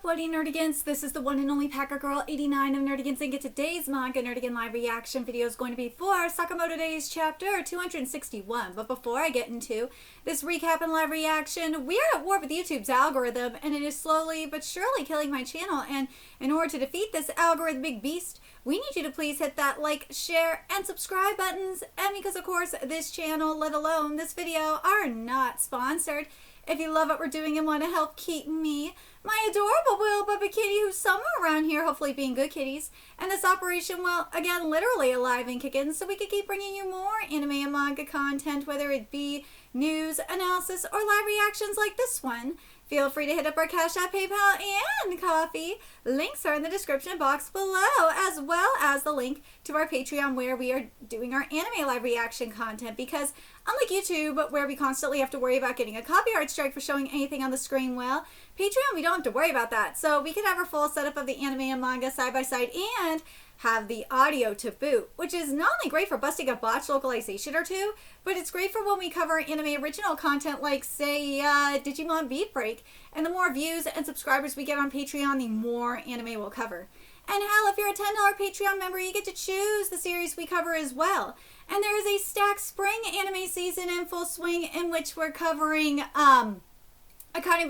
What nerdigans? This is the one and only Packer Girl 89 of Nerdigans, and today's Manga Nerdigan live reaction video is going to be for Sakamoto Days chapter 261. But before I get into this recap and live reaction, we are at war with YouTube's algorithm, and it is slowly but surely killing my channel. And in order to defeat this algorithmic beast, we need you to please hit that like, share, and subscribe buttons. And because of course this channel, let alone this video, are not sponsored, if you love what we're doing and want to help keep me, my adorable little Bubba Kitty, who's somewhere around here, hopefully being good kitties, and this operation, well, again, literally alive and kicking, so we can keep bringing you more anime and manga content, whether it be news, analysis, or live reactions like this one. Feel free to hit up our Cash App, PayPal, and Coffee. Links are in the description box below, as well as the link to our Patreon where we are doing our anime live reaction content, because unlike YouTube, where we constantly have to worry about getting a copyright strike for showing anything on the screen, well, Patreon, we don't have to worry about that. So we can have our full setup of the anime and manga side by side and have the audio to boot, which is not only great for busting a botched localization or two, but it's great for when we cover anime original content like, say, Digimon Beat Break. And the more views and subscribers we get on Patreon, the more anime we'll cover. And hell, if you're a $10 Patreon member, you get to choose the series we cover as well. And there is a stacked spring anime season in full swing in which we're covering, Akane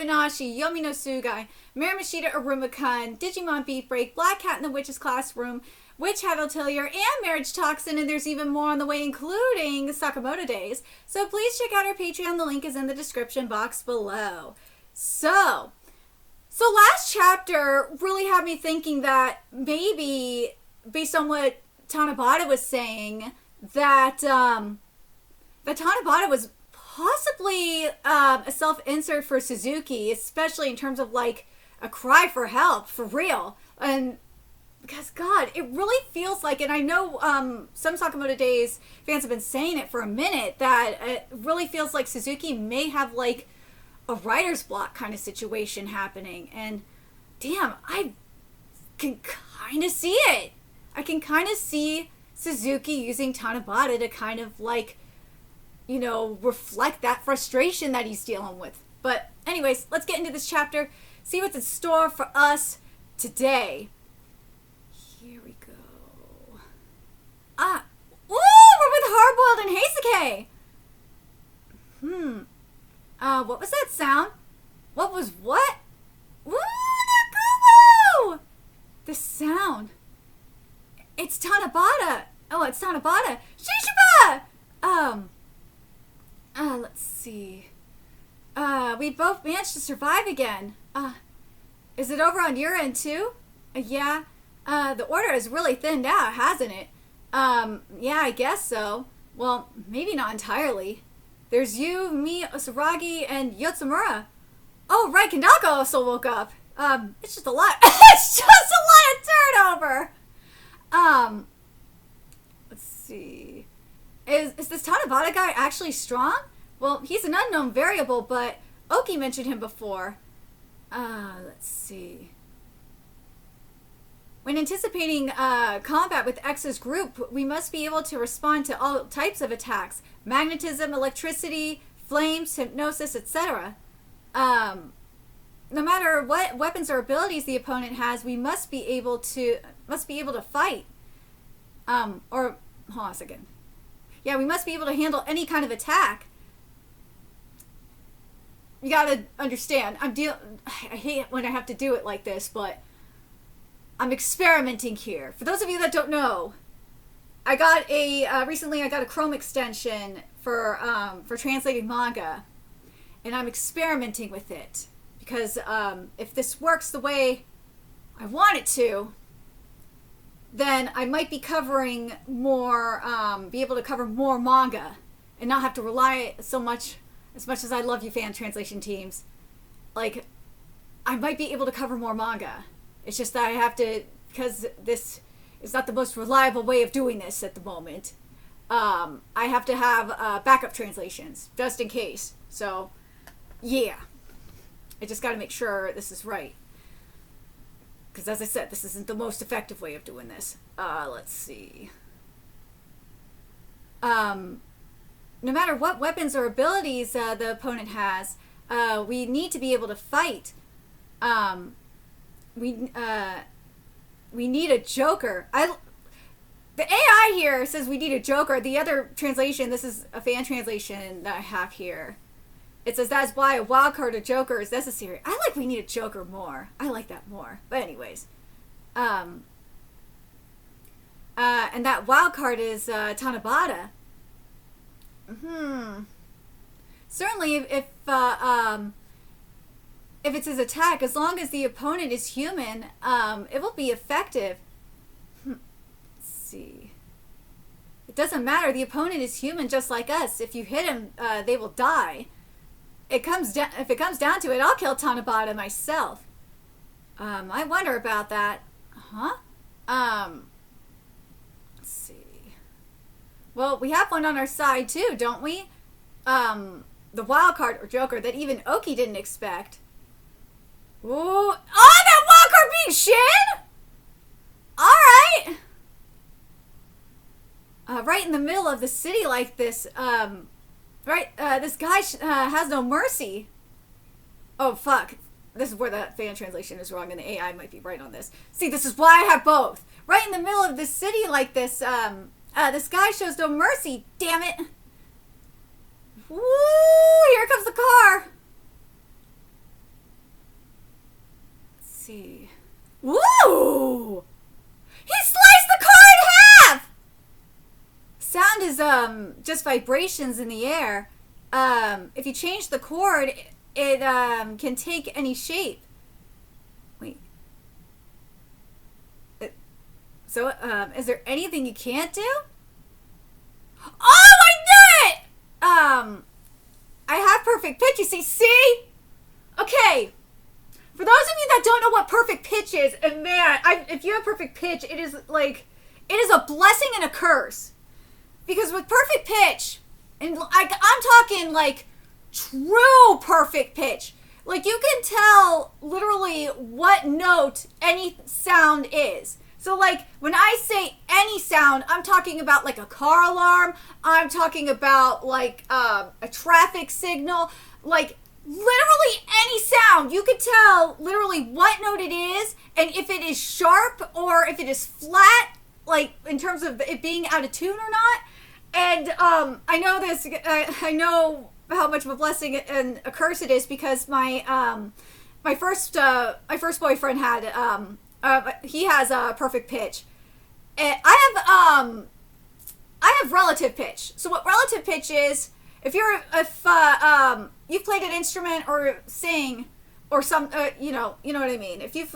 Banashi, Yomi no Sugai, Miramashita Aruma-kun, Digimon Beat Break, Black Cat in the Witch's Classroom, Witch Hat Atelier, and Marriage Toxin, and there's even more on the way, including Sakamoto Days. So please check out our Patreon. The link is in the description box below. So last chapter really had me thinking that maybe, based on what Tanabata was saying, that Tanabata was possibly a self-insert for Suzuki, especially in terms of like a cry for help, for real. And because God, it really feels like, and I know some Sakamoto Days fans have been saying it for a minute, that it really feels like Suzuki may have like a writer's block kind of situation happening. And damn, I can kind of see it. I can kind of see Suzuki using Tanabata to kind of like, you know, reflect that frustration that he's dealing with. But anyways, let's get into this chapter, see what's in store for us today. Here we go. Ooh, we're with Hardboiled and Heisuke. What was that sound? What was what? Ooh, Nagumo! The sound. It's Tanabata. Oh, it's Tanabata. Shishiba! Let's see. We both managed to survive again. Is it over on your end too? Yeah. The order has really thinned out, hasn't it? Yeah, I guess so. Well, maybe not entirely. There's you, me, Osaragi, and Yotsumura. Oh, right, Kendako also woke up. It's just a lot. It's just a lot of turnover. Let's see. Is this Tanabata guy actually strong? Well, he's an unknown variable, but Oki mentioned him before. Let's see. When anticipating combat with X's group, we must be able to respond to all types of attacks. Magnetism, electricity, flames, hypnosis, etc. No matter what weapons or abilities the opponent has, we must be able to fight. Hold on a second. Yeah, we must be able to handle any kind of attack. You gotta understand, I hate when I have to do it like this, but I'm experimenting here. For those of you that don't know, I got recently I got a Chrome extension for translating manga, and I'm experimenting with it because if this works the way I want it to, then I might be covering more, be able to cover more manga and not have to rely as much as I love you fan translation teams. Like, I might be able to cover more manga. It's just that I have to, because this is not the most reliable way of doing this at the moment. I have to have backup translations, just in case. So, yeah. I just got to make sure this is right. Because as I said, this isn't the most effective way of doing this. Let's see. No matter what weapons or abilities the opponent has, we need to be able to fight. we need a Joker. The AI here says we need a Joker. The other translation, this is a fan translation that I have here. It says that's why a wild card or Joker is necessary. I like we need a Joker more. I like that more. But anyways, and that wild card is Tanabata. Certainly, if it's his attack, as long as the opponent is human, it will be effective. Let's see. It doesn't matter. The opponent is human just like us. If you hit him, they will die. If it comes down to it, I'll kill Tanabata myself. I wonder about that. Huh? Let's see. Well, we have one on our side too, don't we? The wild card or Joker that even Oki didn't expect. Ooh. Oh, that wild card being Shin? Alright. Right in the middle of the city like this, this guy has no mercy. Oh, fuck. This is where the fan translation is wrong and the AI might be right on this. See, this is why I have both. Right in the middle of the city like this, this guy shows no mercy. Damn it. Woo! Here comes the car. Let's see. Woo! He sliced the car in half! Sound is just vibrations in the air. If you change the chord, it can take any shape. Wait. So is there anything you can't do? Oh, I knew it! I have perfect pitch. You see? Okay. For those of you that don't know what perfect pitch is, and man, if you have perfect pitch, it is a blessing and a curse. Because with perfect pitch, and I'm talking like true perfect pitch, like you can tell literally what note any sound is. So like when I say any sound, I'm talking about like a car alarm, I'm talking about like a traffic signal, like literally any sound. You can tell literally what note it is and if it is sharp or if it is flat, like in terms of it being out of tune or not. And I know this. I know how much of a blessing and a curse it is because my first boyfriend had he has a perfect pitch. And I have relative pitch. So what relative pitch is? If you've played an instrument or sing or some you know what I mean. If you've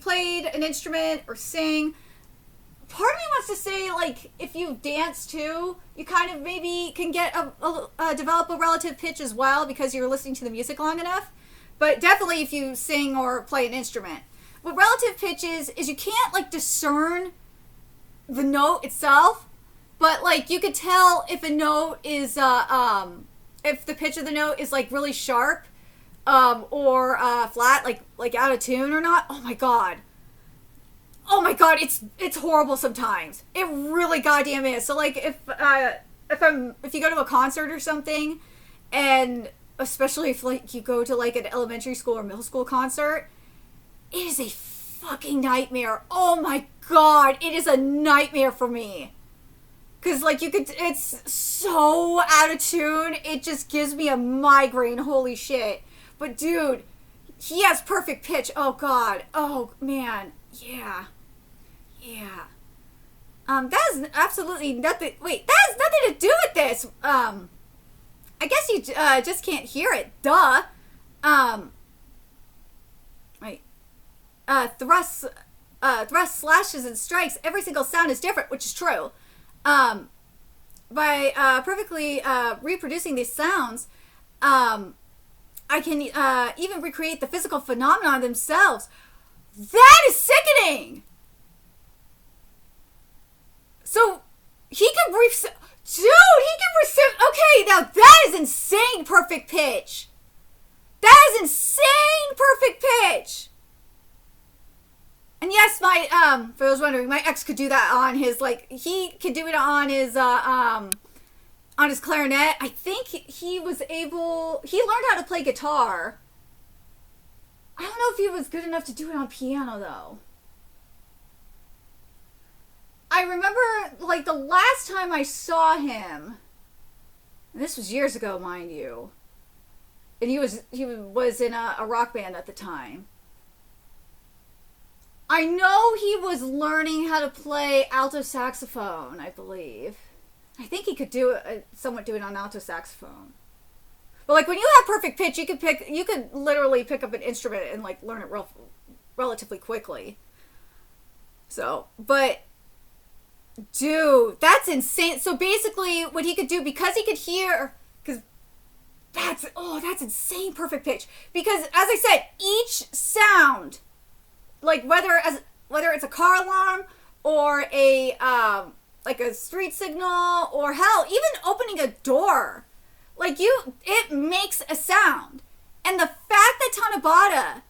played an instrument or sing. Part of me wants to say, like, if you dance too, you kind of maybe can get develop a relative pitch as well because you're listening to the music long enough. But definitely if you sing or play an instrument. What relative pitch is you can't, like, discern the note itself, but, like, you could tell if a note is, if the pitch of the note is, like, really sharp, or flat, like out of tune or not. Oh my god, it's horrible sometimes. It really goddamn is. So like if you go to a concert or something, and especially if like you go to like an elementary school or middle school concert, it is a fucking nightmare. Oh my god, it is a nightmare for me. Cause like it's so out of tune. It just gives me a migraine. Holy shit. But dude, he has perfect pitch. Oh god. Oh man. Yeah. That has absolutely nothing. Wait, that has nothing to do with this. I guess you just can't hear it. Duh. Wait. Thrusts, slashes, and strikes. Every single sound is different, which is true. By perfectly reproducing these sounds, I can even recreate the physical phenomena themselves. That is sickening! So, he can okay, now that is insane perfect pitch. That is insane perfect pitch. And yes, my, for those wondering, my ex could do that on his, like, he could do it on his clarinet. I think he learned how to play guitar. I don't know if he was good enough to do it on piano, though. I remember, like, the last time I saw him, and this was years ago, mind you, and he was in a rock band at the time. I know he was learning how to play alto saxophone, I believe. I think he could somewhat do it on alto saxophone. But like when you have perfect pitch, you could literally pick up an instrument and like learn it relatively quickly. So, but dude, that's insane. So basically, what he could do, because he could hear, because that's insane perfect pitch. Because as I said, each sound, like whether it's a car alarm or a like a street signal, or hell, even opening a door, like it makes a sound. And the fact that Tanabata,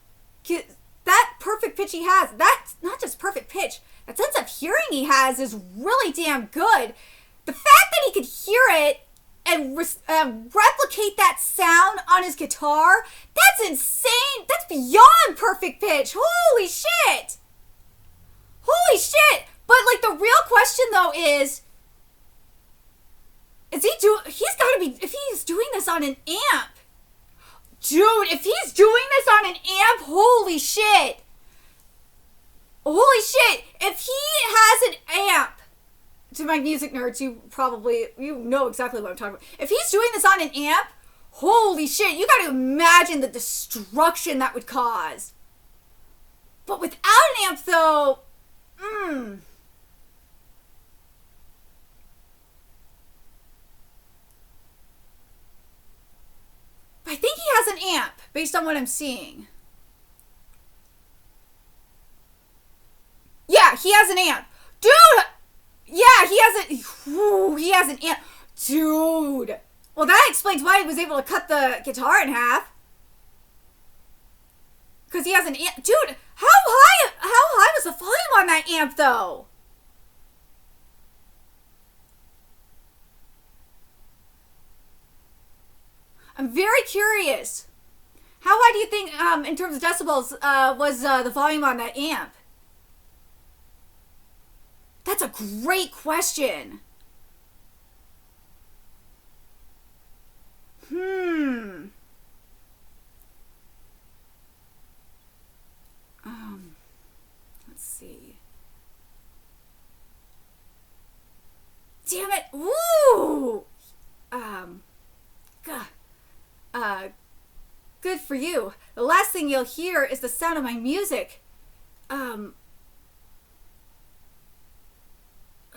that perfect pitch he has, that's not just perfect pitch, that sense of hearing he has is really damn good. The fact that he could hear it and replicate that sound on his guitar, that's insane. That's beyond perfect pitch. Holy shit. Holy shit. But like the real question though is he's gotta be, if he's doing this on an amp. Dude, if he's doing this on an amp, holy shit. Holy shit. If he has an amp, to my music nerds, you know exactly what I'm talking about. If he's doing this on an amp, holy shit, you gotta imagine the destruction that would cause. But without an amp though, I think he has an amp, based on what I'm seeing. Yeah, he has an amp. Dude! Yeah, he has an amp. Dude! Well, that explains why he was able to cut the guitar in half. Because he has an amp. Dude, how high was the volume on that amp, though? I'm very curious. How high do you think, in terms of decibels, was the volume on that amp? That's a great question. Let's see. Damn it. Woo! Good for you. The last thing you'll hear is the sound of my music. Let's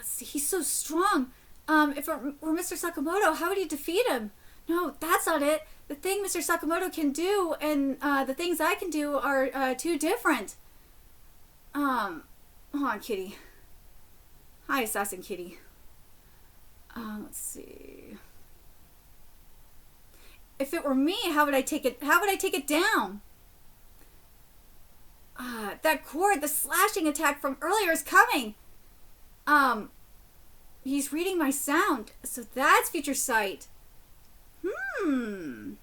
see. He's so strong. If it were Mr. Sakamoto, how would you defeat him? No, that's not it. The thing Mr. Sakamoto can do and the things I can do are too different. Hold on, Kitty. Hi, Assassin Kitty. Let's see. If it were me, how would I take it down? That chord, the slashing attack from earlier is coming. He's reading my sound, so that's future sight. You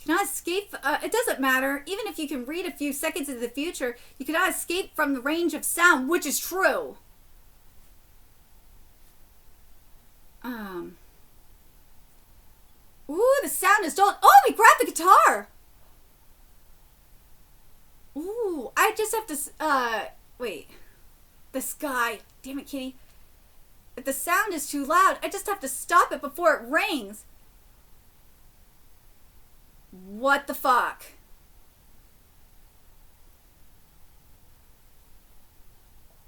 cannot escape. It doesn't matter. Even if you can read a few seconds into the future, you cannot escape from the range of sound, which is true. Ooh, the sound is dull. Oh, we grabbed the guitar. Ooh, I just have to, wait. The sky. Damn it, Kitty. If the sound is too loud, I just have to stop it before it rings. What the fuck?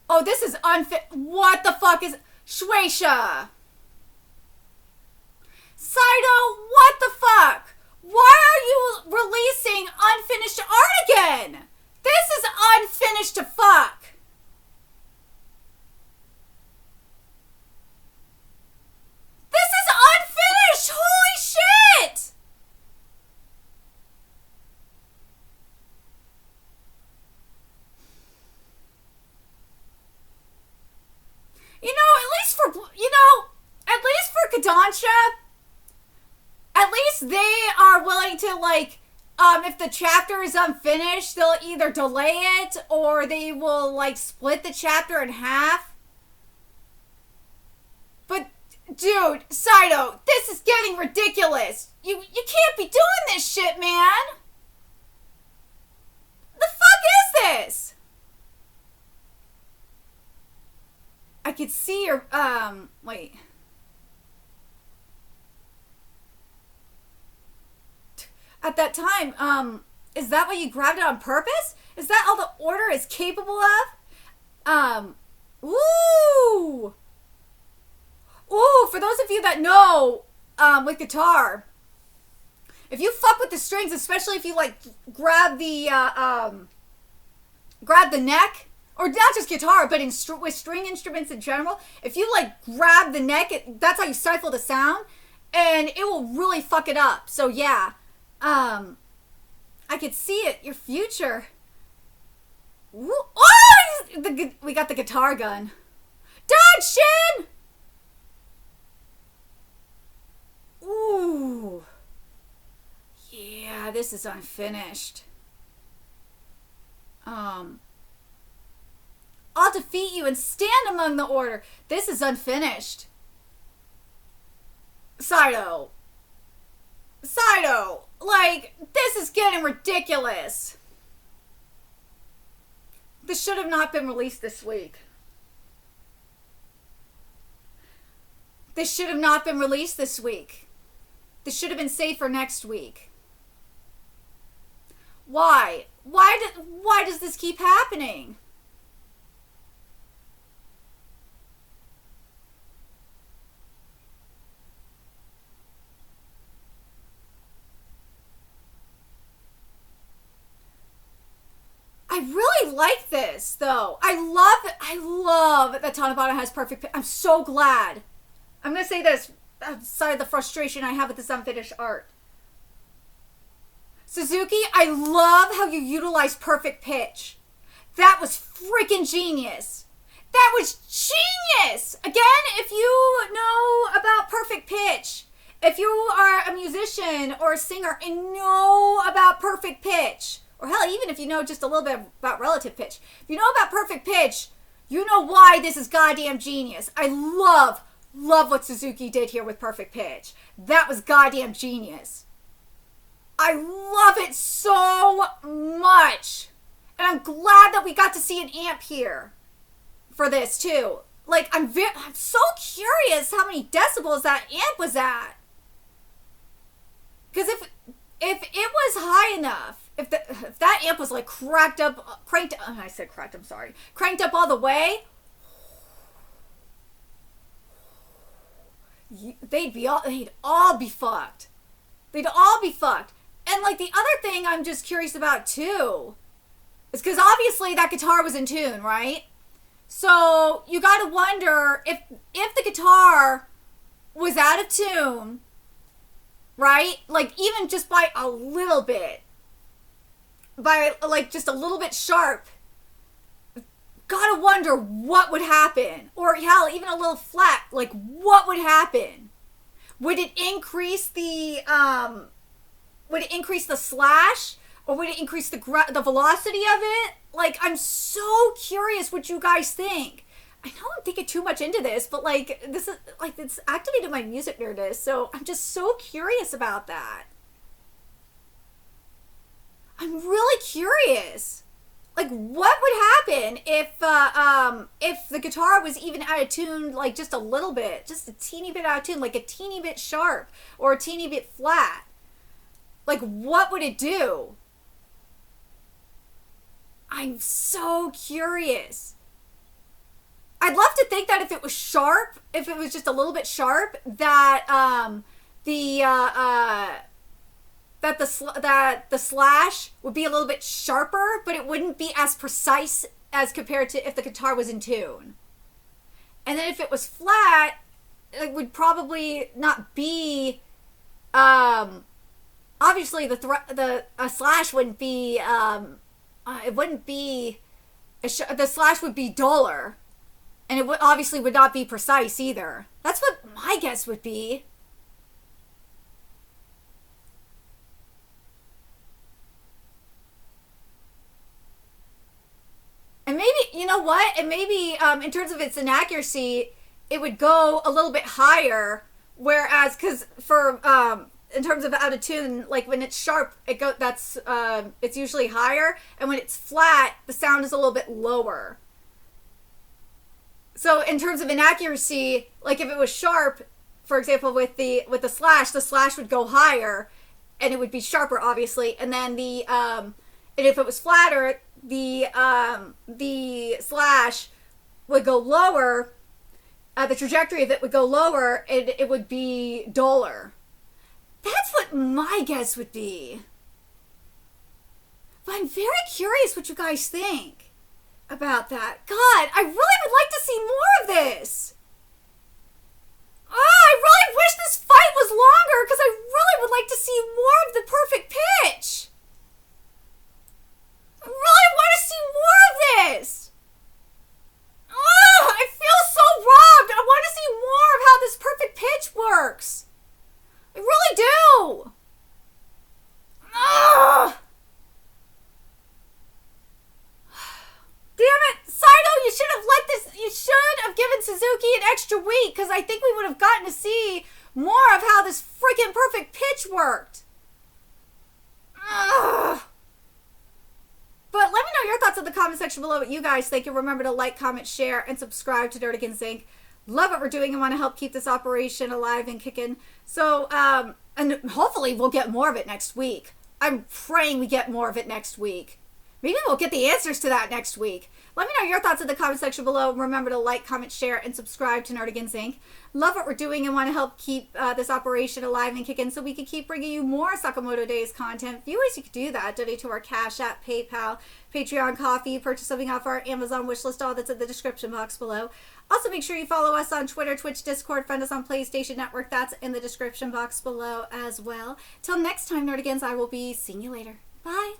Oh, this is unfit. What the fuck is... Shueisha! Saito, what the fuck? Why are you releasing unfinished art again? This is unfinished to fuck. This is unfinished! Holy shit! At least for Kodansha, at least they are willing to, like, if the chapter is unfinished, they'll either delay it or they will like split the chapter in half. But dude, Saito, this is getting ridiculous. You can't be doing this shit, man. The fuck is this? I could see your wait. At that time, is that why you grabbed it on purpose? Is that all the order is capable of? Ooh! Ooh, for those of you that know, with guitar, if you fuck with the strings, especially if you, like, grab the neck, or not just guitar, but with string instruments in general, if you, like, grab the neck, that's how you stifle the sound, and it will really fuck it up. So, yeah. I could see it. Your future. Ooh. Oh! We got the guitar gun. Dodge, Shin! Ooh. Yeah, this is unfinished. I'll defeat you and stand among the order. This is unfinished. Saito. Saito. Like, this is getting ridiculous. This should have not been released this week. This should have not been released this week. This should have been saved for next week. Why? Why does this keep happening? I really like this, though. I love that Tanabata has perfect... I'm so glad. I'm going to say this outside of the frustration I have with this unfinished art. Suzuki, I love how you utilize perfect pitch. That was freaking genius. That was genius! Again, if you know about perfect pitch, if you are a musician or a singer and know about perfect pitch, or hell, even if you know just a little bit about relative pitch. If you know about perfect pitch, you know why this is goddamn genius. I love what Suzuki did here with perfect pitch. That was goddamn genius. I love it so much. And I'm glad that we got to see an amp here for this too. Like, I'm so curious how many decibels that amp was at. Because if it was high enough, if that amp was like cranked up all the way, they'd all be fucked. They'd all be fucked. And like the other thing I'm just curious about too is because obviously that guitar was in tune, right? So you gotta wonder if the guitar was out of tune, right? Like even just by a little bit. By like just a little bit sharp, gotta wonder what would happen. Or hell, even a little flat, like what would happen? Would it increase the slash? Or would it increase the velocity of it? Like, I'm so curious what you guys think. I know I'm thinking too much into this, but like this is like it's activated my music nerdness, so I'm just so curious about that. I'm really curious. Like, what would happen if the guitar was even out of tune, like just a little bit, just a teeny bit out of tune, like a teeny bit sharp or a teeny bit flat? Like, what would it do? I'm so curious. I'd love to think that if it was sharp, if it was just a little bit sharp, that the slash would be a little bit sharper, but it wouldn't be as precise as compared to if the guitar was in tune. And then if it was flat, it would probably not be. Obviously, the slash wouldn't be. It wouldn't be. The slash would be duller, and it obviously would not be precise either. That's what my guess would be. know what? And maybe in terms of its inaccuracy, it would go a little bit higher. Whereas, because for in terms of out of tune, like when it's sharp, it's usually higher, and when it's flat, the sound is a little bit lower. So in terms of inaccuracy, like if it was sharp, for example, with the slash would go higher, and it would be sharper, obviously, and then and if it was flatter, the slash would go lower. The trajectory of it would go lower, and it would be duller. That's what my guess would be. But I'm very curious what you guys think about that. God, I really would like to see more of this. Oh, I really wish this fight was longer, because I really would like to see more of the perfect pitch. I really want to see more of this. Oh, I feel so robbed. I want to see more of how this perfect pitch works. I really do. Ugh. Damn it, Saito, you should have given Suzuki an extra week, because I think we would have gotten to see more of how this freaking perfect pitch worked. Ugh. But let me know your thoughts in the comment section below what you guys think. And remember to like, comment, share, and subscribe to Nerdigans Inc. Love what we're doing and want to help keep this operation alive and kicking. So, and hopefully we'll get more of it next week. I'm praying we get more of it next week. Maybe we'll get the answers to that next week. Let me know your thoughts in the comment section below. Remember to like, comment, share, and subscribe to Nerdigans Inc. Love what we're doing and want to help keep this operation alive and kicking so we can keep bringing you more Sakamoto Days content. Viewers, you can do that. Donate to our Cash App, PayPal, Patreon, Coffee, purchase something off our Amazon wishlist, all that's in the description box below. Also, make sure you follow us on Twitter, Twitch, Discord, find us on PlayStation Network. That's in the description box below as well. Till next time, Nerdigans, I will be seeing you later. Bye.